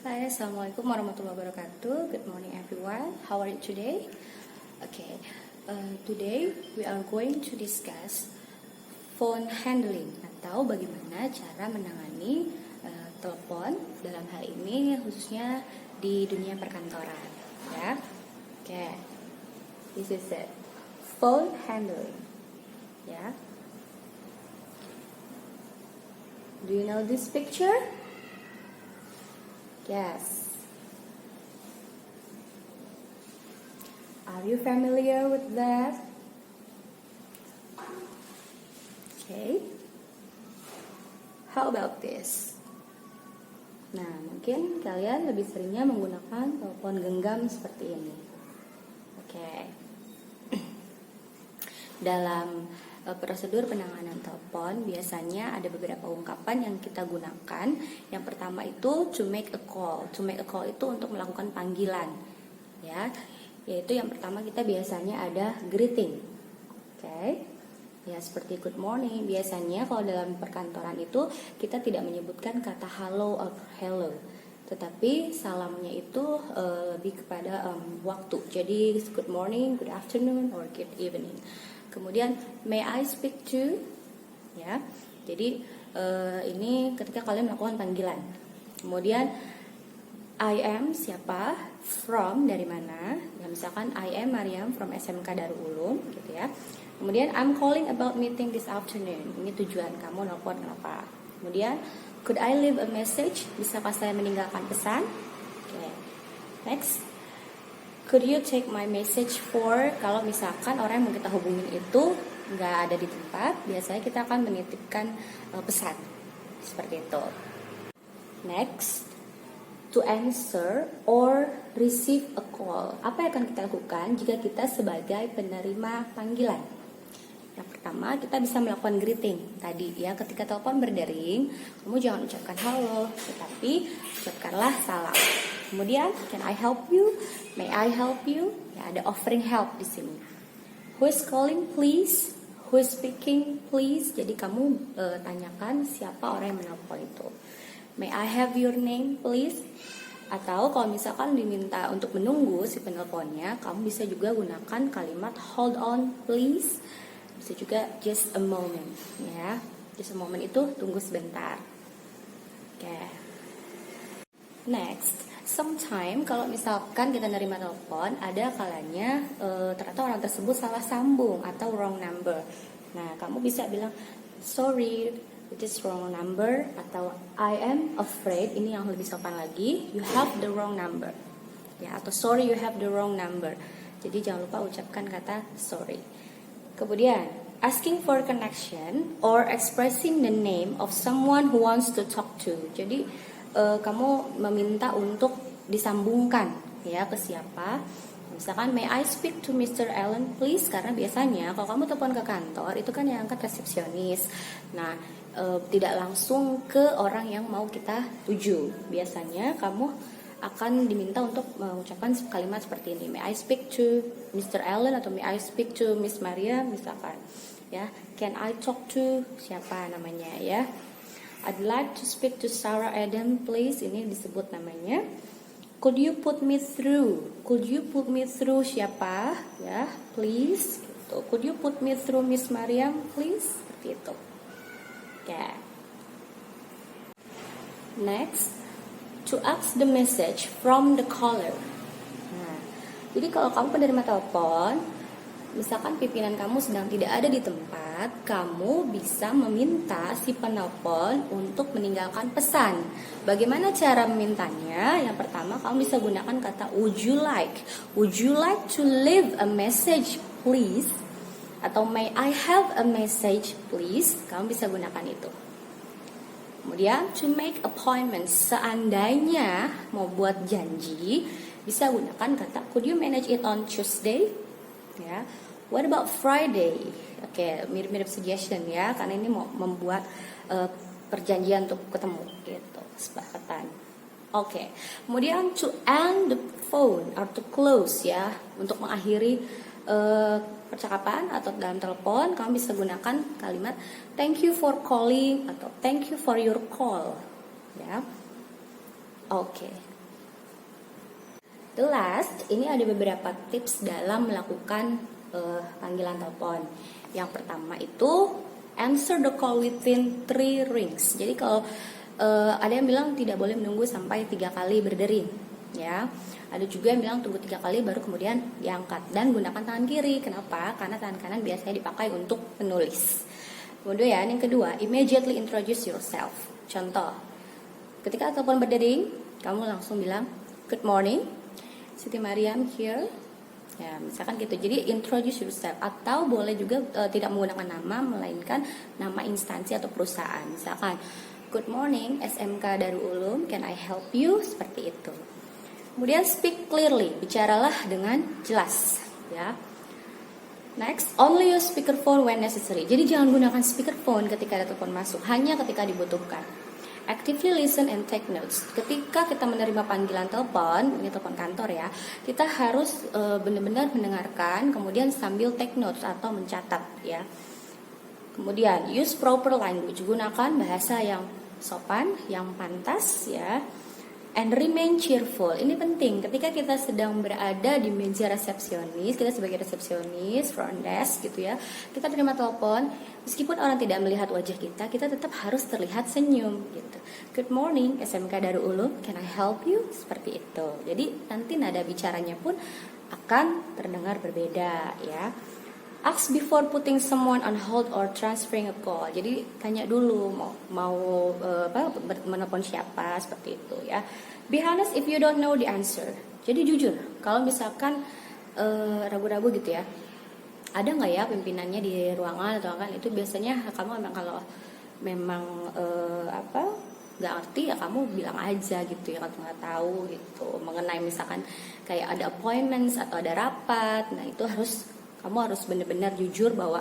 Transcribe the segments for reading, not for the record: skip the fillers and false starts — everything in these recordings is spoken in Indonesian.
Hi, Assalamualaikum warahmatullahi wabarakatuh. Good morning everyone. How are you today? Okay, today we are going to discuss phone handling atau bagaimana cara menangani telepon dalam hal ini khususnya di dunia perkantoran. Ya, okay. This is it. Phone handling. Ya. Do you know this picture? Yes. Are you familiar with that? Okay. How about this? Nah, mungkin kalian lebih seringnya menggunakan telepon genggam seperti ini. Oke. Dalam prosedur penanganan telepon biasanya ada beberapa ungkapan yang kita gunakan. Yang pertama itu to make a call. To make a call itu untuk melakukan panggilan, ya. Yaitu yang pertama kita biasanya ada greeting. Oke. Ya, seperti good morning. Biasanya kalau dalam perkantoran itu kita tidak menyebutkan kata halo atau hello, tetapi salamnya itu lebih kepada waktu. Jadi good morning, good afternoon, or good evening. Kemudian may I speak to, ya. Jadi ini ketika kalian melakukan panggilan. Kemudian I am siapa, from dari mana. Ya, misalkan I am Mariam from SMK Darul Ulum, gitu ya. Kemudian I'm calling about meeting this afternoon. Ini tujuan kamu nelpon kenapa. Kemudian could I leave a message? Bisakah saya meninggalkan pesan? Okay. Next. Could you take my message for, kalau misalkan orang yang mau kita hubungin itu nggak ada di tempat, biasanya kita akan menitipkan pesan seperti itu. Next, to answer or receive a call. Apa yang akan kita lakukan jika kita sebagai penerima panggilan? Yang pertama, kita bisa melakukan greeting tadi ya, ketika telepon berdering, kamu jangan ucapkan halo, tetapi ucapkanlah salam. Kemudian, can I help you? May I help you? Ya, ada offering help di sini. Who is calling, please? Who is speaking, please? Jadi kamu tanyakan siapa orang yang menelpon itu. May I have your name, please? Atau kalau misalkan diminta untuk menunggu si penelponnya, kamu bisa juga gunakan kalimat hold on, please. Bisa juga just a moment, ya. Just a moment itu tunggu sebentar. Oke. Next. Sometimes kalau misalkan kita nerima telepon, ada kalanya ternyata orang tersebut salah sambung atau wrong number. Nah, kamu bisa bilang sorry, it is wrong number, atau I am afraid, ini yang lebih sopan lagi, you have the wrong number. Ya, atau sorry you have the wrong number. Jadi jangan lupa ucapkan kata sorry. Kemudian asking for connection or expressing the name of someone who wants to talk to. Jadi kamu meminta untuk disambungkan ya ke siapa. Misalkan may I speak to Mr. Allen please, karena biasanya kalau kamu telepon ke kantor itu kan yang angkat resepsionis. Nah, tidak langsung ke orang yang mau kita tuju. Biasanya kamu akan diminta untuk mengucapkan kalimat seperti ini. May I speak to Mr. Allen atau may I speak to Miss Maria misalkan. Ya, can I talk to siapa namanya ya? I'd like to speak to Sarah Adam please. Ini disebut namanya. Could you put me through? Could you put me through siapa? Ya, please. Gitu. Could you put me through Miss Mariam please? Seperti itu. Okay. Next, to ask the message from the caller. Nah, jadi kalau kamu penerima telepon, misalkan pimpinan kamu sedang tidak ada di tempat, kamu bisa meminta si penelpon untuk meninggalkan pesan. Bagaimana cara memintanya? Yang pertama, kamu bisa gunakan kata would you like. Would you like to leave a message please? Atau may I have a message please? Kamu bisa gunakan itu. Kemudian to make appointments. Seandainya mau buat janji, bisa gunakan kata could you manage it on Tuesday? Ya. What about Friday? Oke, mirip-mirip suggestion ya, karena ini mau membuat perjanjian untuk ketemu gitu, kesepakatan. Oke. Kemudian to end the phone or to close ya, untuk mengakhiri percakapan atau dalam telepon, kamu bisa gunakan kalimat thank you for calling atau thank you for your call ya. Oke. The last, ini ada beberapa tips dalam melakukan panggilan telepon. Yang pertama itu answer the call within 3 rings. Jadi kalau ada yang bilang tidak boleh menunggu sampai 3 kali berdering, ya. Ada juga yang bilang tunggu 3 kali baru kemudian diangkat, dan gunakan tangan kiri. Kenapa? Karena tangan kanan biasanya dipakai untuk menulis. Kemudian yang kedua, immediately introduce yourself. Contoh, ketika telepon berdering, kamu langsung bilang good morning, Siti Mariam here. Ya, misalkan gitu. Jadi introduce yourself, atau boleh juga tidak menggunakan nama melainkan nama instansi atau perusahaan. Misalkan good morning SMK Darul Ulum, can I help you? Seperti itu. Kemudian speak clearly, bicaralah dengan jelas, ya. Next, only use speakerphone when necessary. Jadi jangan gunakan speakerphone ketika ada telepon masuk, hanya ketika dibutuhkan. Actively listen and take notes. Ketika kita menerima panggilan telepon, ini telepon kantor ya, kita harus benar-benar mendengarkan, kemudian sambil take notes atau mencatat, ya. Kemudian use proper language, gunakan bahasa yang sopan, yang pantas, ya. And remain cheerful. Ini penting ketika kita sedang berada di meja resepsionis, kita sebagai resepsionis, front desk gitu ya. Kita terima telepon, meskipun orang tidak melihat wajah kita tetap harus terlihat senyum gitu. Good morning SMK Darul Ulum, can I help you? Seperti itu. Jadi nanti nada bicaranya pun akan terdengar berbeda, ya. Ask before putting someone on hold or transferring a call. Jadi tanya dulu mau menelpon siapa, seperti itu, ya. Be honest if you don't know the answer. Jadi jujur. Kalau misalkan ragu-ragu gitu ya, ada nggak ya pimpinannya di ruangan atau kan, itu biasanya kamu memang kalau memang nggak ngerti ya kamu bilang aja gitu ya, kalau nggak tahu gitu mengenai misalkan kayak ada appointments atau ada rapat. Nah itu kamu harus benar-benar jujur bahwa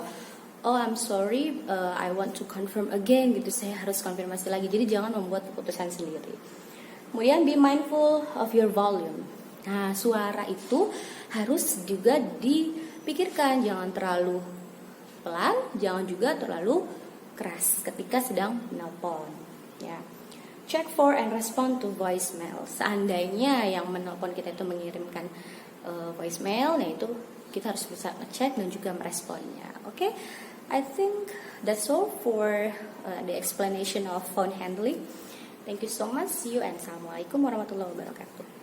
oh I'm sorry, I want to confirm again gitu, saya harus konfirmasi lagi. Jadi jangan membuat keputusan sendiri. Kemudian be mindful of your volume. Nah suara itu harus juga dipikirkan, jangan terlalu pelan, jangan juga terlalu keras ketika sedang menelpon, ya. Check for and respond to voicemail. Seandainya yang menelpon kita itu mengirimkan voicemail, nah itu kita harus bisa ngecek dan juga meresponnya. Oke, I think that's all for the explanation of phone handling. Thank you so much. See you and assalamualaikum warahmatullahi wabarakatuh.